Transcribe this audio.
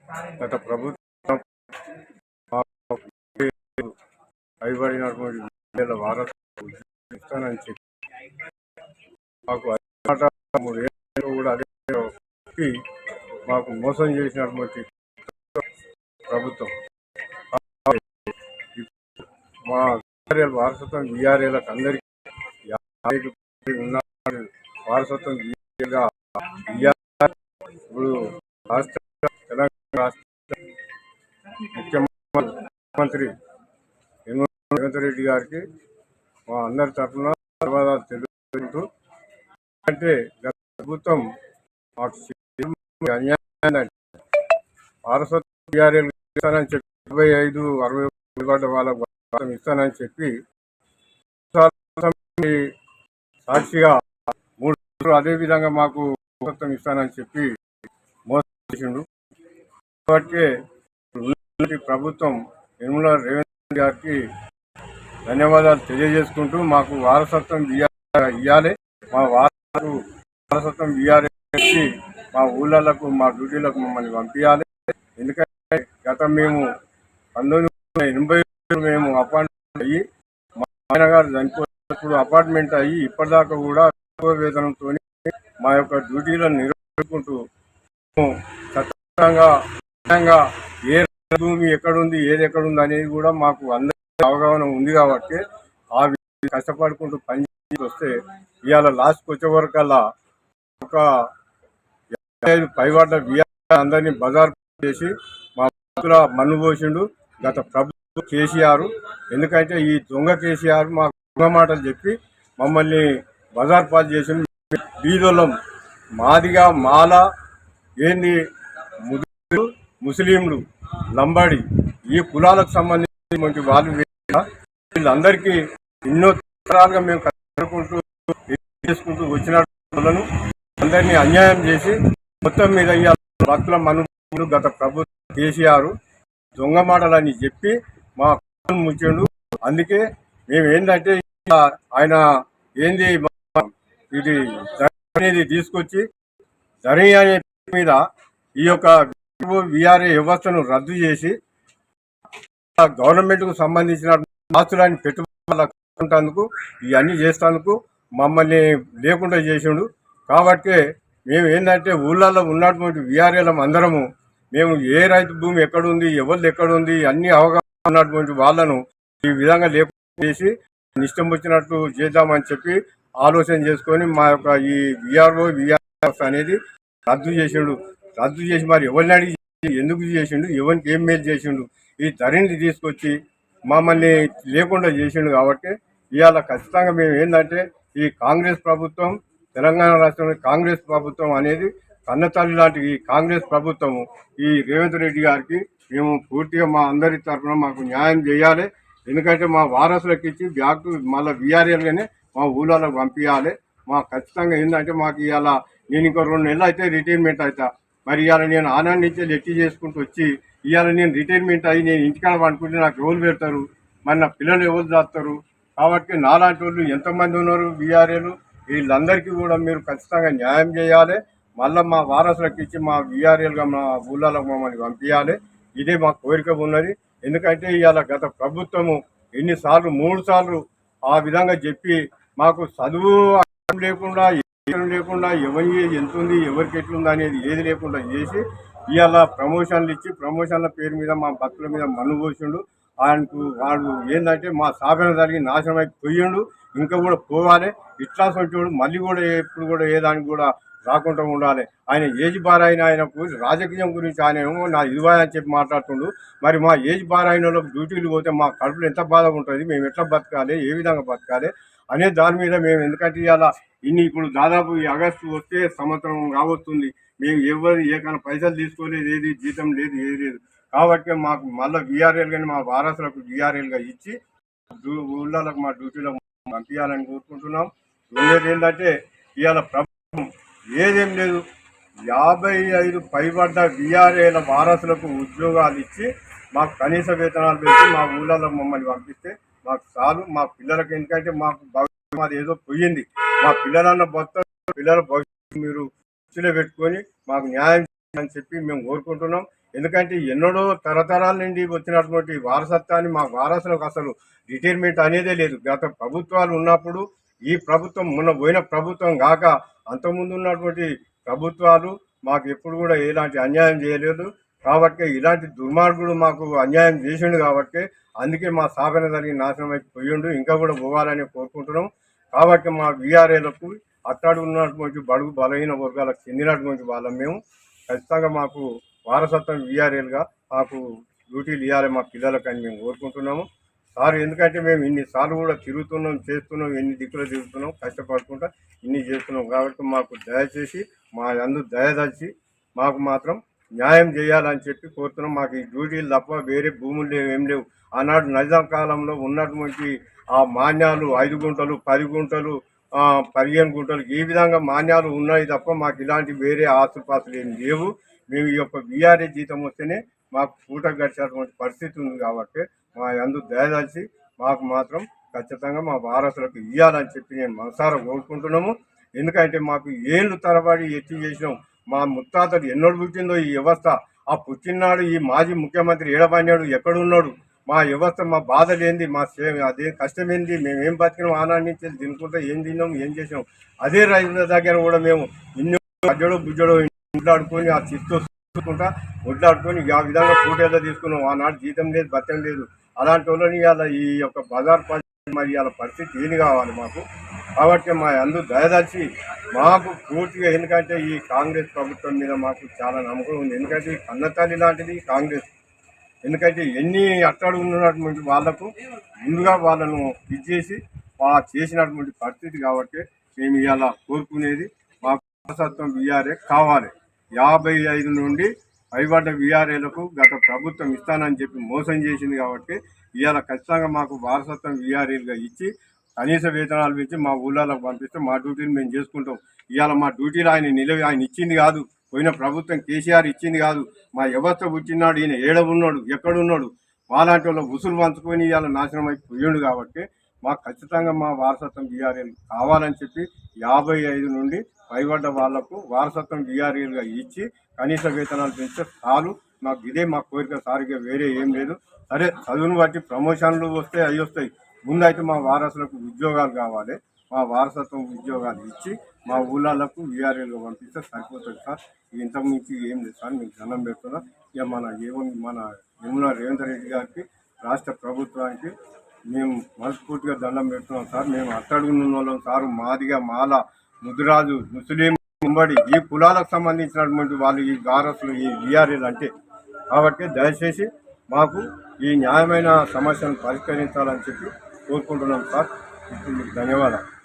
గత ప్రభుత్వం పైబడినటువంటి వారసులకు ఇస్తానని చెప్పి మాకు 3 ఏళ్ళు కూడా అదే చెప్పి మాకు మోసం చేసినటువంటి ప్రభుత్వం మా వారసత్వం వీఆర్ఏలకు అందరికీ వారసత్వం వీఆర్ఏగా ఇప్పుడు తెలంగాణ రాష్ట్ర ముఖ్యమంత్రి రేవంత్ రెడ్డి గారికి మా అందరి తరఫున ధన్యవాదాలు తెలుపుతూ, అంటే గత ప్రభుత్వం మాకు అన్యాయం వారసత్వం వీఆర్ఏలు ఇస్తానని చెప్పి 55-60 వాళ్ళకు ఇస్తానని చెప్పి సాక్షిగా 3 అదేవిధంగా మాకు వారసత్వం ఇస్తానని చెప్పి మోసం చేసిండు. కాబట్టి ప్రభుత్వం యనమల రేవంత్ రెడ్డి గారికి ధన్యవాదాలు తెలియజేసుకుంటూ మాకు వారసత్వం ఇవ్వాలి, మా వారసత్వం ఇచ్చి మా ఊళ్ళకు మా డ్యూటీలకు మమ్మల్ని పంపించాలి. ఎందుకంటే మేము 1980 మేము అపాయింట్మెంట్ అయ్యి మా ఆయన గారు చనిపోయినప్పుడు అపార్ట్మెంట్ అయ్యి ఇప్పటిదాకా కూడా వేతనంతో మా యొక్క డ్యూటీలను నిర్వహించుకుంటూ చట్టంగా ఏ భూమి ఎక్కడుంది ఏది ఎక్కడుంది అనేది కూడా మాకు అందరికీ అవగాహన ఉంది. కాబట్టి ఆ కష్టపడుకుంటూ పనిచేసి వస్తే ఇవాళ లాస్ట్కి వచ్చే వరకల్లా ఒక 55 పైవాడ్ల అందరినీ బజార్ చేసి మా మన్ను పోసిండు గత ప్రభుత్వం కేసీఆర్. ఎందుకంటే ఈ దొంగ కేసీఆర్ మాకు దొంగ మాటలు చెప్పి మమ్మల్ని బజార్ పాలు చేసిండు. బీదోళ్ళం మాదిగా మాల ఏంది ముస్లింలు లంబాడి ఈ కులాలకు సంబంధించినటువంటి వాళ్ళు వీళ్ళందరికీ ఎన్నో తరాలుగా మేము కట్టుకుంటూ చేసుకుంటూ వచ్చిన వాళ్ళను అందరినీ అన్యాయం చేసి మొత్తం మీద భక్తుల మనుగడ గత ప్రభుత్వం కేసీఆర్ దొంగ మాటలని చెప్పి మా ముంచిండు. అందుకే మేము ఏంటంటే ఆయన ఏంది ఇది అనేది తీసుకొచ్చి ధరణి అనే మీద ఈ యొక్క వీఆర్ఏ వ్యవస్థను రద్దు చేసి గవర్నమెంట్కు సంబంధించిన ఆస్తులని పెట్టుబడులకు ఇవన్నీ చేసేందుకు మమ్మల్ని లేకుండా చేసిండు. కాబట్టి మేము ఏంటంటే ఊళ్ళల్లో ఉన్నటువంటి వీఆర్ఏలం అందరము మేము ఏ రైతు భూమి ఎక్కడుంది ఎవరిది ఎక్కడుంది అన్ని అవగాహన ఉన్నటువంటి వాళ్ళను ఈ విధంగా లేకుండా చేసి ఇష్టం వచ్చినట్టు చేద్దామని చెప్పి ఆలోచన చేసుకొని మా యొక్క ఈ వీఆర్ఓ అనేది రద్దు చేసి మరి ఎవరిని అడిగి ఎందుకు చేసిండు, ఎవరికి ఏం మేలు చేసిండు, ఈ ధరణిని తీసుకొచ్చి మమ్మల్ని లేకుండా చేసిండు. కాబట్టి ఇవాళ ఖచ్చితంగా మేము ఏంటంటే ఈ కాంగ్రెస్ ప్రభుత్వం తెలంగాణ రాష్ట్రంలో కాంగ్రెస్ ప్రభుత్వం అనేది కన్నతల్లి లాంటి ఈ కాంగ్రెస్ ప్రభుత్వము ఈ రేవంత్ రెడ్డి గారికి మేము పూర్తిగా మా అందరి తరఫున మాకు న్యాయం చేయాలి. ఎందుకంటే మా వారసులకు ఇచ్చి బ్యాక్ మళ్ళీ వీఆర్ఏలుగానే మా ఊళ్ళలోకి పంపించాలి. మా ఖచ్చితంగా ఏంటంటే మాకు ఇవాళ నేను ఇంకో 2 నెలలు అయితే రిటైర్మెంట్ అవుతా. మరి ఇవాళ నేను ఆనాడు నుంచి లెట్టి చేసుకుంటూ వచ్చి ఇవాళ నేను రిటైర్మెంట్ అయ్యి నేను ఇంటికాడ పండుకుంటే నాకు ఎవరు పెడతారు, మరి నా పిల్లలు ఎవరు చేస్తారు. కాబట్టి నాలాంటి వాళ్ళు ఎంతమంది ఉన్నారు వీఆర్ఏలు వీళ్ళందరికీ కూడా మీరు ఖచ్చితంగా న్యాయం చేయాలి. మళ్ళీ మా వారసులకు ఇచ్చి మా వీఆర్ఏలుగా మా ఊళ్ళలో మమ్మల్ని పంపించాలి. ఇదే మా కోరిక ఉన్నది. ఎందుకంటే ఇవాళ గత ప్రభుత్వము ఎన్నిసార్లు 3 సార్లు ఆ విధంగా చెప్పి మాకు చదువు లేకుండా ఎవరి ఎంత ఉంది ఎవరికి ఎట్లుంది అనేది ఏది లేకుండా చేసి ఇవాళ ప్రమోషన్లు ఇచ్చి ప్రమోషన్ల పేరు మీద మా భక్తుల మీద మన్ను పోసిండు. ఆయనకు వాడు ఏంటంటే మా సాధన జరిగి నాశనం అయి పోయిండు, ఇంకా కూడా పోవాలి. ఇట్లా సొంటోడు మళ్ళీ కూడా ఎప్పుడు కూడా ఏదానికి కూడా రాకుండా ఉండాలి. ఆయన ఏజ్ బార్ అయిన ఆయనకు రాజకీయం గురించి ఆయన ఏమో నా ఇదివా అని చెప్పి మాట్లాడుతుండు. మరి మా ఏజ్ బార్ అయిన వాళ్ళకి డ్యూటీలు పోతే మా కడుపులో ఎంత బాధ ఉంటుంది, మేము ఎట్లా బతకాలి, ఏ విధంగా బతకాలి అనే దాని మీద మేము ఎందుకంటే ఇవాళ ఇప్పుడు దాదాపు ఈ ఆగస్టు వస్తే సంవత్సరం రాబోతుంది. మేము ఎవరు ఏకైనా పైసలు తీసుకోలేదు, ఏది జీతం లేదు, ఏది లేదు. కాబట్టి మాకు మళ్ళీ వీఆర్ఏలు కానీ మా వారసులకు వీఆర్ఏలుగా ఇచ్చి ఊళ్ళకు మా డ్యూటీలో పంపించాలని కోరుకుంటున్నాం. రెండోది ఏంటంటే ఇవాళ ప్రభుత్వం ఏదేం లేదు 55 పైబడ్డ వీఆర్ఏల వారసులకు ఉద్యోగాలు ఇచ్చి మాకు కనీస వేతనాలు పెట్టి మా ఊళ్ళలో మమ్మల్ని పంపిస్తే మాకు చాలు. మా పిల్లలకి ఎందుకంటే మాకు భవిష్యత్తు మాది ఏదో పోయింది, మా పిల్లలన్న పిల్లల భవిష్యత్తు మీరు దృష్టిలో పెట్టుకొని మాకు న్యాయం అని చెప్పి మేము కోరుకుంటున్నాం. ఎందుకంటే ఎన్నడో తరతరాల నుండి వచ్చినటువంటి వారసత్వాన్ని మా వారసులకు అసలు రిటైర్మెంట్ అనేదే లేదు. గత ప్రభుత్వాలు ఉన్నప్పుడు ఈ ప్రభుత్వం మొన్న పోయిన ప్రభుత్వం కాక అంతకుముందు ఉన్నటువంటి ప్రభుత్వాలు మాకు ఎప్పుడు కూడా ఎలాంటి అన్యాయం చేయలేదు. కాబట్టి ఇలాంటి దుర్మార్గుడు మాకు అన్యాయం చేసిండు కాబట్టి అందుకే మా స్థాపన జరిగి నాశనం అయిపోయిండు. ఇంకా కూడా పోవాలని కోరుకుంటున్నాం. కాబట్టి మా వీఆర్ఏలకు అట్టాడు ఉన్నటువంటి బడుగు బలహీన వర్గాలకు చెందినటువంటి వాళ్ళం మేము. ఖచ్చితంగా మాకు వారసత్వం వీఆర్ఏలుగా మాకు డ్యూటీలు ఇవ్వాలి మా పిల్లలకని మేము కోరుకుంటున్నాము సార్. ఎందుకంటే మేము ఇన్నిసార్లు కూడా తిరుగుతున్నాం, చేస్తున్నాం, ఎన్ని దిక్కులు తిరుగుతున్నాం, కష్టపడుకుంటా ఇన్ని చేస్తున్నాం. కాబట్టి మాకు దయచేసి మా అందు దయదలిచి మాకు మాత్రం న్యాయం చేయాలని చెప్పి కోరుతున్నాం. మాకు ఈ డ్యూటీలు తప్ప వేరే భూములు లేవు, ఏం లేవు. ఆనాడు నిజాం కాలంలో ఉన్నటువంటి ఆ మాన్యాలు 5 గుంటలు, 10 గుంటలు, 15 గుంటలు ఈ విధంగా మాన్యాలు ఉన్నాయి తప్ప మాకు ఇలాంటి వేరే ఆస్తుపాస్తులు ఏమి లేవు. మేము ఈ యొక్క వీఆర్ఏ జీతం వస్తేనే మాకు పూట గడిచేటువంటి పరిస్థితి ఉంది. కాబట్టి మా అందు దయదలిచి మాకు మాత్రం ఖచ్చితంగా మా వారసులకు ఇవ్వాలని చెప్పి నేను మనసారా కోరుకుంటున్నాము. ఎందుకంటే మాకు ఏళ్ళు తరబడి ఎత్తి చేసినాం. మా ముత్తాతలు ఎన్నడు పుట్టిందో ఈ వ్యవస్థ, ఆ పుట్టినాడు ఈ మాజీ ముఖ్యమంత్రి ఏడబడినాడు, ఎక్కడున్నాడు, మా వ్యవస్థ మా బాధలు ఏంది, మా అదే కష్టం ఏంది, మేమేం బతికినాం, ఆనాటి నుంచి తినుకుంటా ఏం తిన్నాం, ఏం చేసినాం. అదే రైతుల దగ్గర కూడా మేము ఇన్ని అజ్జడో బుజ్జడో ఇంట్లాడుకొని ఆ చిత్తు చూసుకుంటా వడ్లాడుకొని ఆ విధంగా పోటీలో తీసుకున్నాం. ఆనాడు జీతం లేదు, బతం లేదు. అలాంటి వాళ్ళని ఇవాళ ఈ యొక్క బజార్ మరి ఇవాళ పరిస్థితి ఏది కావాలి మాకు. కాబట్టి మా అందు దయదలిచి మాకు పూర్తిగా, ఎందుకంటే ఈ కాంగ్రెస్ ప్రభుత్వం మీద మాకు చాలా నమ్మకం ఉంది. ఎందుకంటే ఈ కన్నతల్లి లాంటిది కాంగ్రెస్. ఎందుకంటే ఎన్ని అట్టడు ఉన్నటువంటి వాళ్లకు ముందుగా వాళ్ళను ఇచ్చేసి చేసినటువంటి పరిస్థితి. కాబట్టి మేము ఇవాళ కోరుకునేది మాకు వారసత్వం వీఆర్ఏ కావాలి. 55 నుండి పైబడ్డ వీఆర్ఏలకు గత ప్రభుత్వం ఇస్తానని చెప్పి మోసం చేసింది. కాబట్టి ఇవాళ ఖచ్చితంగా మాకు వారసత్వం వీఆర్ఏలుగా ఇచ్చి కనీస వేతనాలు పెంచి మా ఊళ్ళలోకి పంపిస్తే మా డ్యూటీలు మేము చేసుకుంటాం. ఇవాళ మా డ్యూటీలు ఆయన ఇచ్చింది కాదు, పోయిన ప్రభుత్వం కేసీఆర్ ఇచ్చింది కాదు. మా వ్యవస్థ పుట్టినాడు, ఈయన ఏడవున్నాడు, ఎక్కడున్నాడు, మాలాంటి వాళ్ళు ఉసులు పంచుకొని ఇవాళ నాశనం అయిపోయాడు. కాబట్టి మాకు ఖచ్చితంగా మా వారసత్వం వీఆర్ఏలు కావాలని చెప్పి 55 నుండి పైబడ్డ వాళ్లకు వారసత్వం వీఆర్ఏలుగా ఇచ్చి కనీస వేతనాలు పెంచితే చాలు. మాకు ఇదే మా కోరిక సారిగా, వేరే ఏం లేదు. సరే చదువును బట్టి ప్రమోషన్లు వస్తే అవి వస్తాయి. ముందైతే మా వారసులకు ఉద్యోగాలు కావాలి. మా వారసత్వం ఉద్యోగాలు ఇచ్చి మా ఊళ్ళకు వీఆర్ఏలుగా పంపిస్తే సరిపోతుంది సార్. ఇంతకు మించి ఏం లేదు సార్. మీకు దండం పెడుతున్నా. ఇక మన యమునా రేవంత్ రెడ్డి గారికి, రాష్ట్ర ప్రభుత్వానికి మేము మనస్ఫూర్తిగా దండం పెడుతున్నాం సార్. మేము అట్టడుగున్న వాళ్ళం సారు. మాదిగా, మాల, ముదిరాజు, ముస్లిం, ముంబడి ఈ కులాలకు సంబంధించినటువంటి వాళ్ళు ఈ వారసులు, ఈ వీఆర్ఏలు అంటే. కాబట్టి దయచేసి మాకు ఈ న్యాయమైన సమస్యను పరిష్కరించాలని చెప్పి కోరుకుంటున్నాం సార్. మీకు ధన్యవాదాలు.